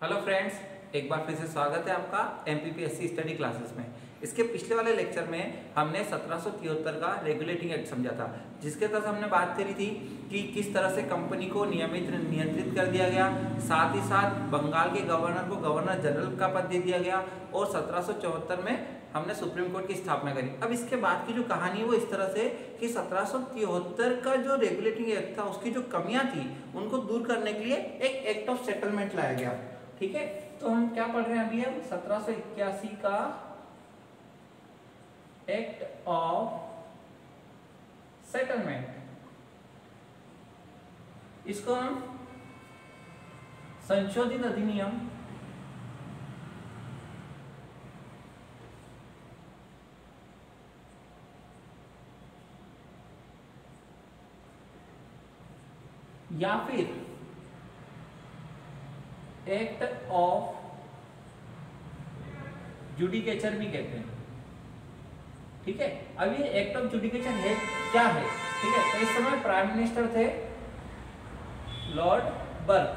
Hello friends, एक बार फिर से स्वागत है आपका एमपीपीएससी स्टडी क्लासेस में। इसके पिछले वाले लेक्चर में हमने 1773 का रेगुलेटिंग एक्ट समझा था, जिसके तहत हमने बात करी थी कि किस तरह से कंपनी को नियंत्रित कर दिया गया, साथ ही साथ बंगाल के गवर्नर को गवर्नर जनरल का पद दे दिया गया और 1774 में हमने सुप्रीम कोर्ट की स्थापना करी। अब इसके बाद की जो कहानी है वो इस तरह से कि 1773 का जो रेगुलेटिंग एक्ट था उसकी जो कमियां थी उनको दूर करने के लिए एक एक्ट ऑफ सेटलमेंट लाया गया। ठीक है, तो हम क्या पढ़ रहे हैं अभी? हम 1781 का एक्ट ऑफ सेटलमेंट, इसको हम संशोधित अधिनियम या फिर एक्ट ऑफ जुडिकेचर भी कहते हैं। ठीक है, अब ये एक्ट ऑफ जुडिकेचर है क्या है? ठीक है, तो इस समय प्राइम मिनिस्टर थे लॉर्ड बर्क।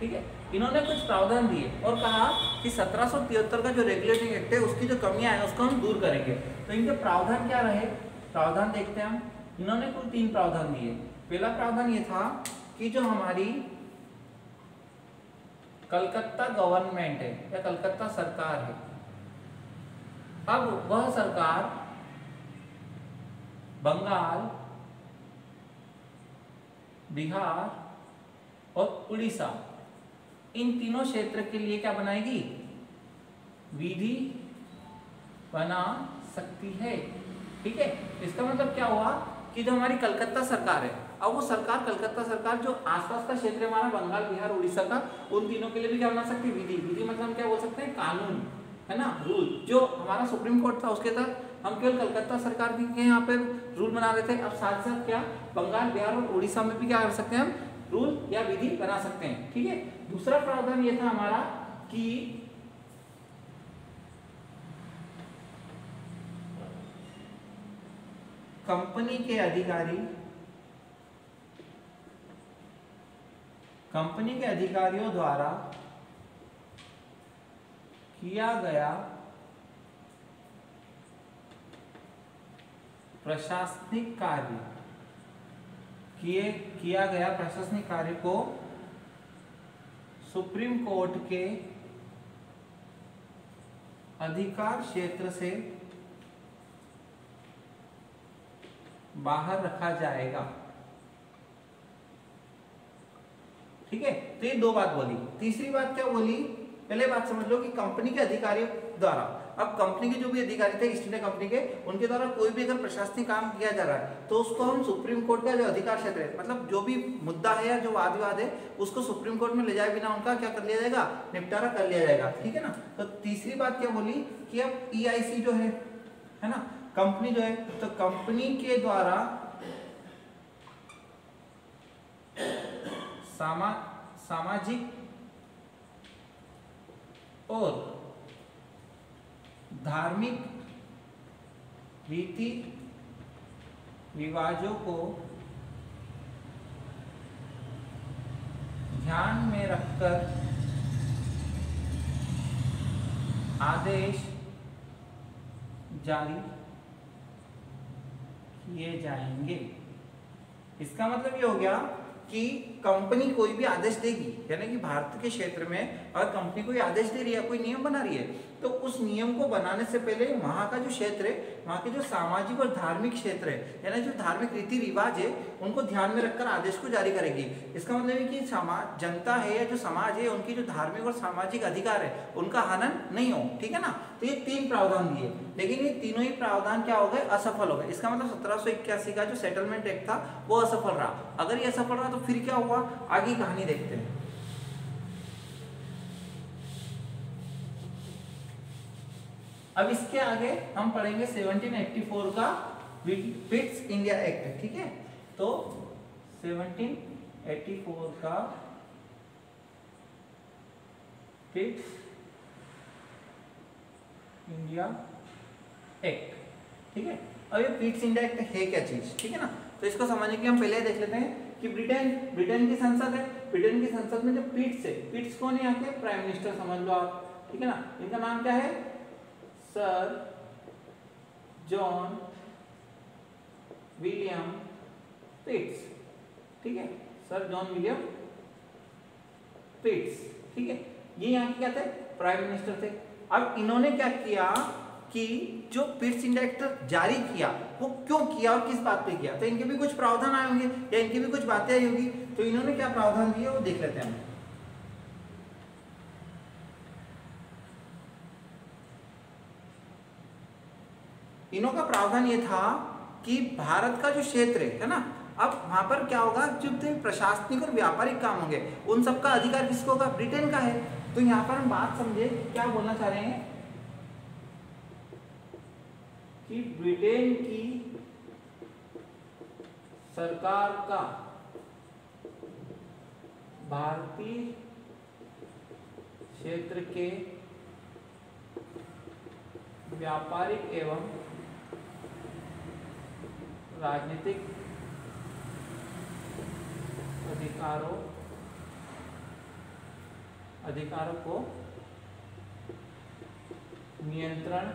ठीक है, इन्होंने कुछ प्रावधान दिए और कहा कि 1773 का जो रेगुलेटिंग एक्ट है उसकी जो कमियां हैं उसको हम दूर करेंगे। तो इनके प्रावधान क्या रहे? प्रावधान देखते हैं हम। इन्होंने कुल 3 प्रावधान दिए। पहला प्रावधान ये था कि जो हमारी कलकत्ता गवर्नमेंट है या कलकत्ता सरकार है, अब वह सरकार बंगाल, बिहार और उड़ीसा इन तीनों क्षेत्र के लिए क्या बनाएगी? विधि बना सकती है। ठीक है, इसका मतलब क्या हुआ कि जो हमारी कलकत्ता सरकार है, अब वो सरकार कलकत्ता सरकार जो आसपास का क्षेत्र है हमारा बंगाल, बिहार, उड़ीसा का, उन तीनों के लिए भी क्या बना सकती है? विधि। विधि मतलब हम क्या बोल सकते हैं? कानून, है ना, रूल। जो हमारा सुप्रीम कोर्ट था उसके तहत हम केवल कलकत्ता सरकार के यहाँ पे रूल बना रहे थे। अब साथ साथ क्या बंगाल, बिहार और उड़ीसा में भी क्या कर सकते हैं? हम रूल या विधि बना सकते हैं। ठीक है, दूसरा प्रावधान ये था हमारा कि कंपनी के अधिकारियों द्वारा किया गया प्रशासनिक कार्य को सुप्रीम कोर्ट के अधिकार क्षेत्र से बाहर रखा जाएगा। ठीक है, तो ये 2 बात बोली। तीसरी बात क्या बोली? पहले बात समझ लो कि कंपनी के अधिकारियों द्वारा, अब कंपनी के जो भी अधिकारी थे ईस्ट इंडिया कंपनी के, उनके द्वारा कोई भी अगर प्रशासनिक काम किया जा रहा है तो उसको हम सुप्रीम कोर्ट का जो अधिकार क्षेत्र है, मतलब जो भी मुद्दा है या जो वाद विवाद है उसको सुप्रीम कोर्ट में ले जाए बिना उनका क्या कर लिया जाएगा? निपटारा कर लिया जाएगा। ठीक है ना। तो तीसरी बात क्या बोली कि अब EIC जो है ना, कंपनी जो है, तो कंपनी के द्वारा सामाजिक और धार्मिक रीति रिवाजों को ध्यान में रखकर आदेश जारी किए जाएंगे। इसका मतलब ये हो गया कि कंपनी कोई भी आदेश देगी, यानी कि भारत के क्षेत्र में अगर कंपनी कोई आदेश दे रही है, कोई नियम बना रही है, तो उस नियम को बनाने से पहले वहाँ का जो क्षेत्र है, वहाँ के जो सामाजिक और धार्मिक क्षेत्र है, यानी जो धार्मिक रीति रिवाज है, उनको ध्यान में रखकर आदेश को जारी करेगी। इसका मतलब है कि जनता है या जो समाज है उनकी जो धार्मिक और सामाजिक अधिकार है उनका हनन नहीं हो। ठीक है ना। तो ये 3 प्रावधान दिए, लेकिन ये तीनों ही प्रावधान क्या हो गए? असफल हो गए। इसका मतलब 1781 का जो सेटलमेंट एक्ट था वो असफल रहा। अगर ये असफल रहा तो फिर क्या हुआ? आगे कहानी देखते हैं। अब इसके आगे हम पढ़ेंगे 1784 का पिट्स इंडिया एक्ट। ठीक है, तो 1784 का पिट्स इंडिया एक्ट। ठीक है, अब ये पिट्स इंडिया एक्ट है क्या चीज? ठीक है ना। तो इसको समझने के लिए हम पहले देख लेते हैं कि ब्रिटेन की संसद है, ब्रिटेन की संसद में जो पिट्स कौन है यहाँ के प्राइम मिनिस्टर समझ लो आप, ठीक है ना। इनका नाम क्या है, सर जॉन विलियम पिट्स, ठीक है, सर जॉन विलियम पिट्स, ठीक है। ये यहाँ के क्या थे, प्राइम मिनिस्टर थे। अब इन्होंने क्या किया कि जो पिट्स इंडेक्स जारी किया वो क्यों किया और किस बात पे किया, तो इनके भी कुछ प्रावधान आए होंगे या इनकी भी कुछ बातें आई होगी, तो इन्होंने क्या प्रावधान दिए वो देख लेते हैं हम। इन्हों का प्रावधान ये था कि भारत का जो क्षेत्र है ना, अब वहां पर क्या होगा, जो प्रशासनिक और व्यापारिक काम होंगे उन सबका अधिकार किसको होगा, ब्रिटेन का है। तो यहाँ पर हम बात समझे क्या बोलना चाह रहे हैं कि ब्रिटेन की सरकार का भारतीय क्षेत्र के व्यापारिक एवं राजनीतिक अधिकारों को नियंत्रण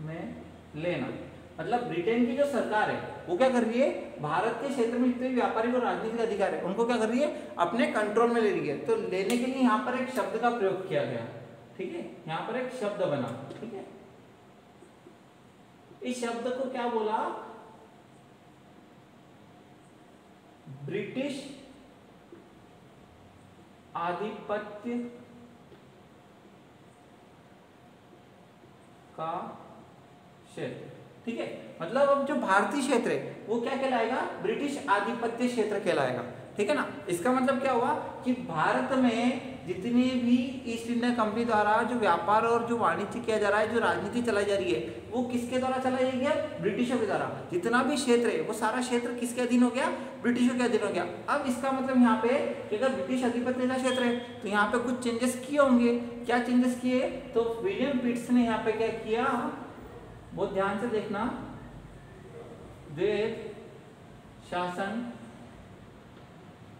में लेना। मतलब ब्रिटेन की जो सरकार है वो क्या कर रही है, भारत के क्षेत्र में जितने व्यापारिक और राजनीतिक अधिकार है उनको क्या कर रही है, अपने कंट्रोल में ले रही है। तो लेने के लिए यहाँ पर एक शब्द का प्रयोग किया गया, ठीक है, यहाँ पर एक शब्द बना, ठीक है। इस शब्द को क्या बोला, ब्रिटिश आधिपत्य का क्षेत्र, ठीक है। मतलब अब जो भारतीय क्षेत्र है वो क्या कहलाएगा, ब्रिटिश आधिपत्य क्षेत्र कहलाएगा, ठीक है ना। इसका मतलब क्या हुआ कि भारत में जितनी भी ईस्ट इंडिया कंपनी द्वारा जो व्यापार और जो वाणिज्य किया जा रहा है, जो राजनीति चलाई जा रही है, वो किसके द्वारा चलाई गई है, ब्रिटिशों के द्वारा। जितना भी क्षेत्र है वो सारा क्षेत्र किसके अधीन हो गया, ब्रिटिशों के अधीन हो गया। अब इसका मतलब यहाँ पे अगर ब्रिटिश आधिपत्य का क्षेत्र है तो यहाँ पे कुछ चेंजेस किए होंगे। क्या चेंजेस किए, तो विलियम पिट्स ने यहाँ पे क्या किया, बहुत ध्यान से देखना, द्वैध शासन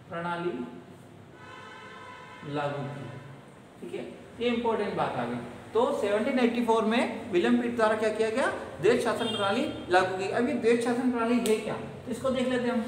प्रणाली लागू की, ठीक है। ये इंपॉर्टेंट बात आ गई। तो 1784 में विलियम पिट द्वारा क्या किया गया, द्वैध शासन प्रणाली लागू की। अब ये द्वैध शासन प्रणाली है क्या, तो इसको देख लेते हैं हम।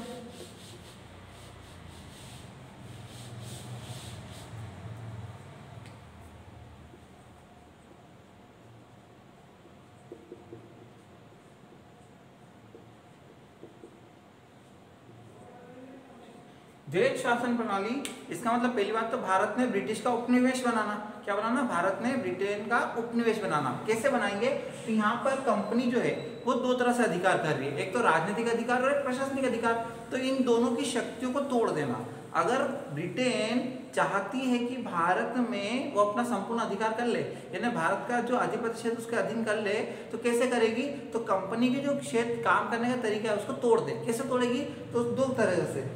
द्वैध शासन प्रणाली, इसका मतलब पहली बात तो भारत ने ब्रिटिश का उपनिवेश बनाना। क्या बनाना, भारत ने ब्रिटेन का उपनिवेश बनाना। कैसे बनाएंगे, तो यहाँ पर कंपनी जो है वो दो तरह से अधिकार कर रही है, एक तो राजनीतिक अधिकार और एक प्रशासनिक अधिकार। तो इन दोनों की शक्तियों को तोड़ देना। अगर ब्रिटेन चाहती है कि भारत में वो अपना संपूर्ण अधिकार कर ले, यानी भारत का जो आधिपत्य क्षेत्र उसके अधीन कर ले, तो कैसे करेगी, तो कंपनी के जो क्षेत्र काम करने का तरीका है उसको तोड़ दे। कैसे तोड़ेगी, तो दो तरह से,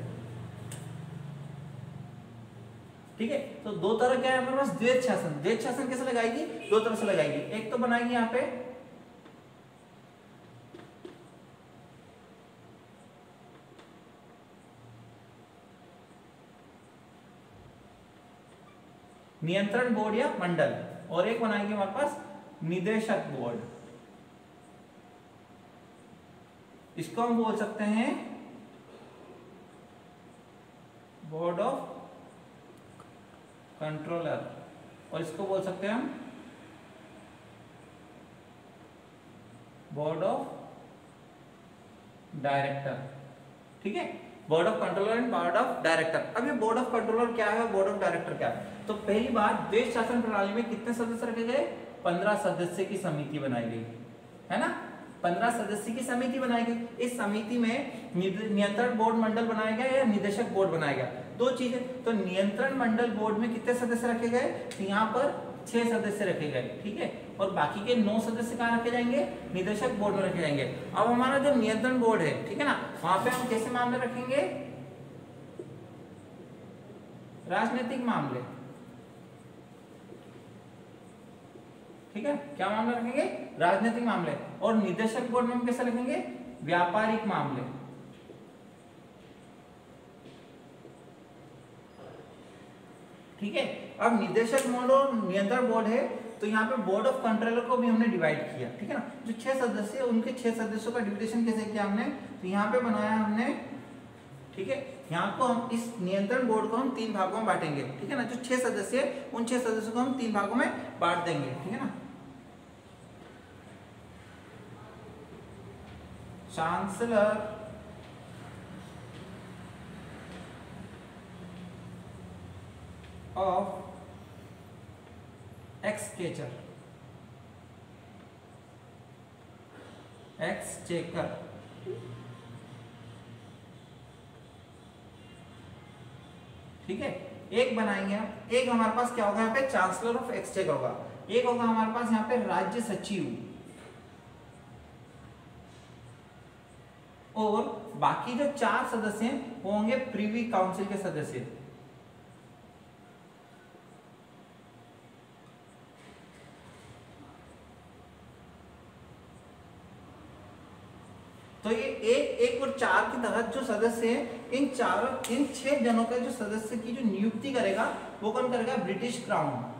ठीक है। तो दो तरह क्या है हमारे पास, द्वैध शासन। द्वैध शासन कैसे लगाएगी, दो तरह से लगाएगी। एक तो बनाएगी यहाँ पे नियंत्रण बोर्ड या मंडल, और एक बनाएंगे हमारे पास निदेशक बोर्ड। इसको हम बोल सकते हैं बोर्ड ऑफ कंट्रोलर, और इसको बोल सकते हैं हम बोर्ड ऑफ डायरेक्टर, ठीक है। Board of controller and board of director. अब ये बोर्ड ऑफ कंट्रोलर क्या है, बोर्ड ऑफ डायरेक्टर क्या है, तो पहली बात द्वैध शासन प्रणाली में कितने सदस्य रखे गए, 15 सदस्य की समिति बनाई गई, है ना। 15 सदस्य की समिति बनाई गई। इस समिति में नियंत्रण बोर्ड मंडल बनाया गया या निदेशक बोर्ड बनाया गया, दो चीजें। तो नियंत्रण मंडल बोर्ड में कितने सदस्य रखे गए, तो यहाँ पर 6 सदस्य रखे गए, ठीक है। और बाकी के 9 सदस्य कहाँ रखे जाएंगे, निदेशक बोर्ड में रखे जाएंगे। अब हमारा जो नियंत्रण बोर्ड है, ठीक है ना, वहां पे हम कैसे मामले रखेंगे, राजनीतिक मामले, ठीक है। क्या मामले रखेंगे, राजनीतिक मामले। और निदेशक बोर्ड में हम कैसे रखेंगे, व्यापारिक मामले, ठीक है। अब निदेशक बोर्ड और नियंत्रण बोर्ड है, तो यहाँ पे बोर्ड ऑफ कंट्रोलर को भी हमने डिवाइड किया, ठीक है ना। जो 6 सदस्य है उनके 6 सदस्यों का डिविडेशन कैसे किया हमने, तो यहाँ पे बनाया हमने, ठीक है। यहाँ को हम इस नियंत्रण बोर्ड को हम 3 भागों में बांटेंगे, ठीक है ना। जो 6 सदस्य है उन 6 सदस्यों को हम 3 भागों में बांट देंगे, ठीक है ना। चांसलर ऑफ एक्सचेकर, ठीक है। एक बनाएंगे हम, एक हमारे पास क्या होगा यहाँ पे चांसलर ऑफ एक्सचेकर होगा, एक होगा हमारे पास यहाँ पे राज्य सचिव, और बाकी जो 4 सदस्य हैं वो होंगे प्रीवी काउंसिल के सदस्य। तो ये एक और 4 के तहत जो सदस्य हैं, इन 6 जनों का जो सदस्य की जो नियुक्ति करेगा वो कौन करेगा, ब्रिटिश क्राउन,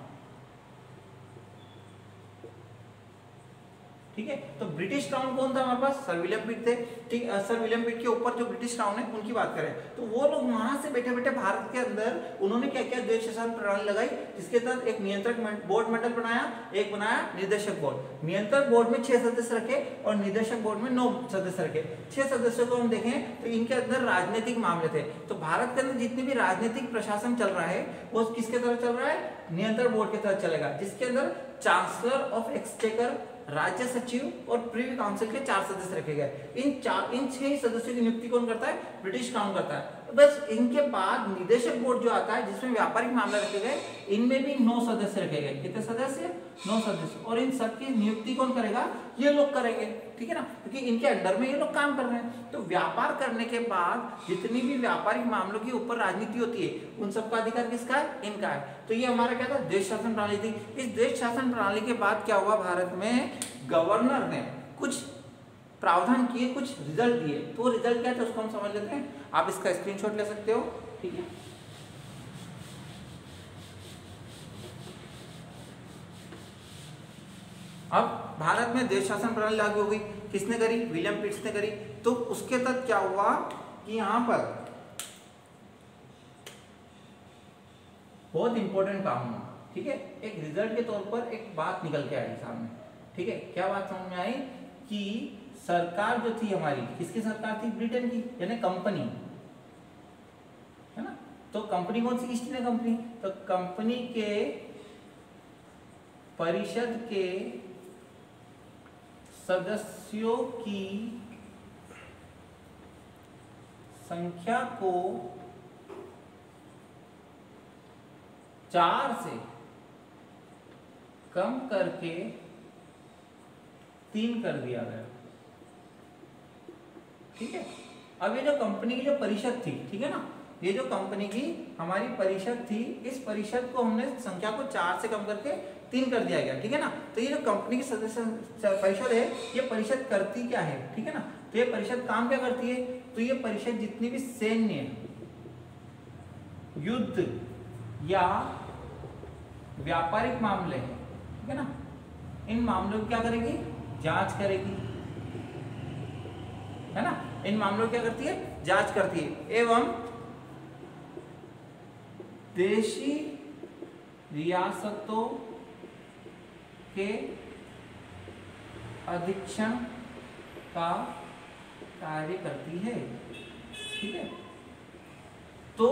ठीक है। तो ब्रिटिश क्राउन कौन था हमारे पास, सर विलियम पिट थे, ठीक। सर विलियम पिट के ऊपर जो ब्रिटिश क्राउन है उनकी बात करें तो वो लोग वहां से बैठे बैठे भारत के अंदर उन्होंने क्या किया, द्वैध शासन प्रणाली लगाई, जिसके तहत एक नियंत्रक बोर्ड मंडल बनाया, एक बनाया निदेशक बोर्ड। नियंत्रक बोर्ड में 6 सदस्य रखे और निदेशक बोर्ड में 9 सदस्य रखे। 6 सदस्यों को हम देखें तो इनके अंदर राजनीतिक मामले थे। तो भारत के अंदर जितने भी राजनीतिक प्रशासन चल रहा है वो किसके तरफ चल रहा है, नियंत्रण बोर्ड के तहत चलेगा, जिसके अंदर चांसलर ऑफ एक्सचेकर, राज्य सचिव और प्रीवी काउंसिल के 4 सदस्य रखे गए। इन 6 सदस्यों की नियुक्ति कौन करता है, ब्रिटिश क्राउन करता है। बस इनके बाद निदेशक बोर्ड जो आता है जिसमें व्यापारिक मामले रखे गए, इनमें भी 9 सदस्य रखे गए। कितने सदस्य, 9 सदस्य, और इन सबकी नियुक्ति कौन करेगा, ये लोग करेंगे, ठीक है ना, क्योंकि इनके अंडर में ये लोग काम कर रहे हैं। तो व्यापार करने के बाद जितनी भी व्यापारिक मामलों के ऊपर राजनीति होती है उन सबका अधिकार किसका है, इनका है। तो ये हमारा क्या था, देश शासन प्रणाली थी। इस देश शासन प्रणाली के बाद क्या हुआ, भारत में गवर्नर ने कुछ प्रावधान किए, कुछ रिजल्ट दिए। तो रिजल्ट क्या थे उसको हम समझ लेते हैं। आप इसका स्क्रीनशॉट ले सकते हो, ठीक है। अब भारत में देश शासन प्रणाली लागू हो गई, किसने करी, विलियम पिट्स ने करी। तो उसके तहत क्या हुआ कि यहां पर बहुत इंपॉर्टेंट काम हुआ, ठीक है। एक रिजल्ट के तौर पर एक बात निकल के आई सामने, ठीक है। क्या बात समझ में आई कि सरकार जो थी हमारी, किसकी सरकार थी, ब्रिटेन की, यानी कंपनी, है ना। तो कंपनी कौन सी, ईस्ट इंडिया कंपनी। तो कंपनी के परिषद के सदस्यों की संख्या को 4 से कम करके 3 कर दिया गया, ठीक है। अब ये जो कंपनी की जो परिषद थी, ठीक है ना, ये जो कंपनी की हमारी परिषद थी, इस परिषद को हमने संख्या को 4 से कम करके 3 कर दिया गया, ठीक है ना। तो ये जो कंपनी की सदस्य परिषद है, ये परिषद करती क्या है, ठीक है ना। तो ये परिषद काम क्या करती है, तो ये परिषद जितनी भी सैन्य, युद्ध या व्यापारिक मामले हैं, ठीक है ना, इन मामलों की क्या करेगी, जांच करेगी, है ना। इन मामलों की क्या करती है, जांच करती है, एवं देशी रियासतों के अधीक्षण का कार्य करती है, ठीक है। तो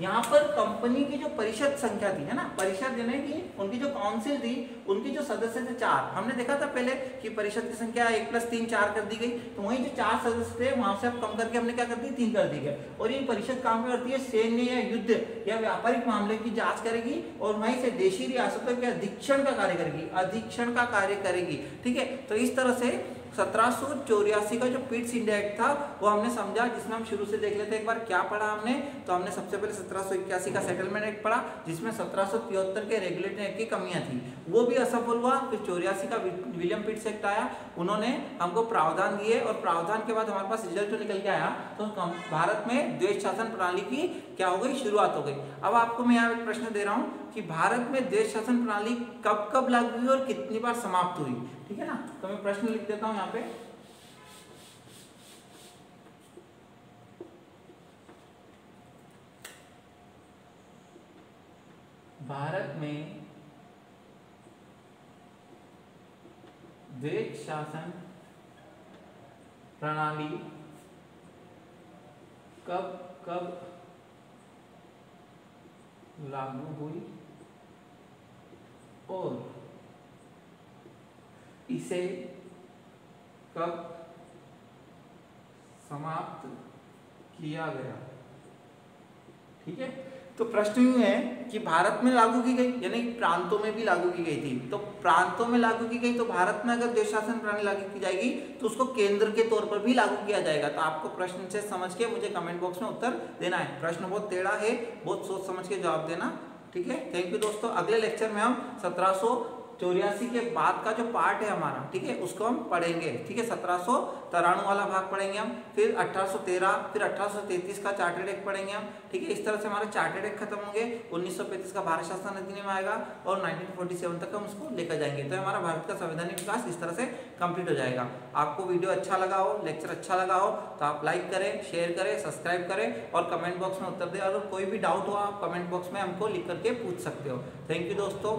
यहाँ पर कंपनी की जो परिषद संख्या थी, है ना, परिषद यानी कि उनकी जो काउंसिल थी, उनकी जो सदस्य थे 4। हमने देखा था पहले कि परिषद की संख्या 1 + 3 4 कर दी गई। तो वहीं जो 4 सदस्य थे वहां से अब कम करके हमने क्या कर दी, 3 कर दी गए। और ये परिषद काम करती है सैन्य या युद्ध या व्यापारिक मामले की जांच करेगी और वहीं से देशी रियासतों के अधीक्षण का कार्य करेगी, अधीक्षण का कार्य करेगी, ठीक है। तो इस तरह से 1784 का जो पिट्स इंडिया एक्ट था वो हमने समझा, जिसमें हम शुरू से देख लेते हैं एक बार क्या पढ़ा हमने। तो हमने सबसे पहले 1781 का सेटलमेंट एक्ट पढ़ा, जिसमें 1773 के रेगुलेटरी एक्ट की कमियां थी, वो भी असफल हुआ। फिर 84 का विलियम पिट्स एक्ट आया, उन्होंने हमको प्रावधान दिए, और प्रावधान के बाद हमारे पास रिजल्ट जो निकल के आया, तो भारत में द्वैध शासन प्रणाली की क्या हो गई, शुरुआत हो गई। अब आपको मैं यहाँ एक प्रश्न दे रहा हूँ कि भारत में द्वैध शासन प्रणाली कब कब लागू हुई और कितनी बार समाप्त हुई, ठीक है ना। तो मैं प्रश्न लिख देता हूँ यहाँ पे। भारत में द्वैध शासन प्रणाली कब कब लागू हुई और इसे कब समाप्त किया गया, ठीक है। तो प्रश्न यूं है कि भारत में लागू की गई, यानी प्रांतों में भी लागू की गई थी। तो प्रांतों में लागू की गई, तो भारत में अगर द्वैध शासन प्रणाली लागू की जाएगी तो उसको केंद्र के तौर पर भी लागू किया जाएगा। तो आपको प्रश्न से समझ के मुझे कमेंट बॉक्स में उत्तर देना है। प्रश्न बहुत टेढ़ा है, बहुत सोच समझ के जवाब देना, ठीक है। थैंक यू दोस्तों। अगले लेक्चर में हम 1784 के बाद का जो पार्ट है हमारा, ठीक है, उसको हम पढ़ेंगे, ठीक है। 1793 वाला भाग पढ़ेंगे हम, फिर 1813, फिर 1833 का चार्टर्ड एक्ट पढ़ेंगे हम, ठीक है। इस तरह से हमारे चार्टर्ड एक्ट खत्म होंगे, 1935 का भारत शासन अधिनियम आएगा और 1947 तक हम उसको लेकर जाएंगे। तो हमारा भारत का संवैधानिक विकास इस तरह से कंप्लीट हो जाएगा। आपको वीडियो अच्छा लगा हो, लेक्चर अच्छा लगा हो, तो आप लाइक करें, शेयर करें, सब्सक्राइब करें और कमेंट बॉक्स में उत्तर दें। अगर कोई भी डाउट हो आप कमेंट बॉक्स में हमको लिख करके पूछ सकते हो। थैंक यू दोस्तों।